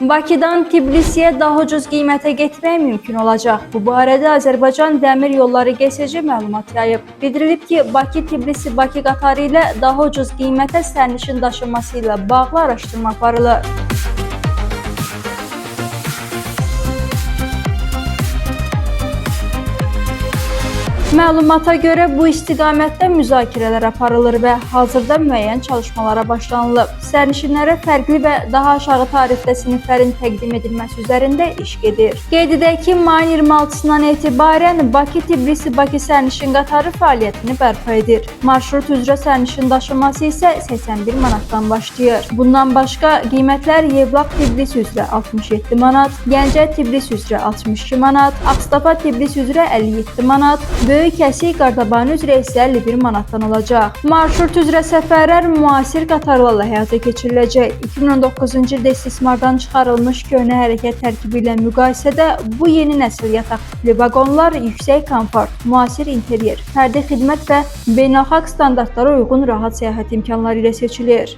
Bakıdan Tbilisiyə daha ucuz qiymətə getmək mümkün olacaq. Bu barədə Azərbaycan Dəmir Yolları GSC məlumat yayıb. Bildirilib ki, Bakı-Tbilisi-Bakı qatarı ilə daha ucuz qiymətə sərnişin daşınması ilə bağlı araşdırma aparılır. Məlumata görə bu istiqamətdə müzakirələr aparılır və hazırda müəyyən çalışmalara başlanılıb. Sərnişinlərə fərqli və daha aşağı tarifdə siniflərin təqdim edilməsi üzərində iş gedir. Qeyd edək ki, mayın 26-sından etibarən Bakı-Tbilisi-Bakı sərnişin qatarı fəaliyyətini bərpa edir. Marşrut üzrə sərnişin daşınması isə 81 manatdan başlayır. Bundan başqa qiymətlər Yevlax-Tbilisi üzrə 67 manat, Gəncə-Tbilisi üzrə 62 manat, Ağstafa-Tbilisi üzrə 57 manat, Böyük Kəsik Qardabanı üzrə isə 51 manatdan olacaq. Marşrut üzrə səfərlər müasir qatarlarla həyata keçiriləcək. 2019-cu ildə istismardan çıxarılmış köhnə hərəkət tərkibi ilə müqayisədə bu yeni nəsil yataq tipli vaqonlar yüksək komfort, müasir interyer, fərdi xidmət və beynəlxalq standartlara uyğun rahat səyahət imkanları ilə seçilir.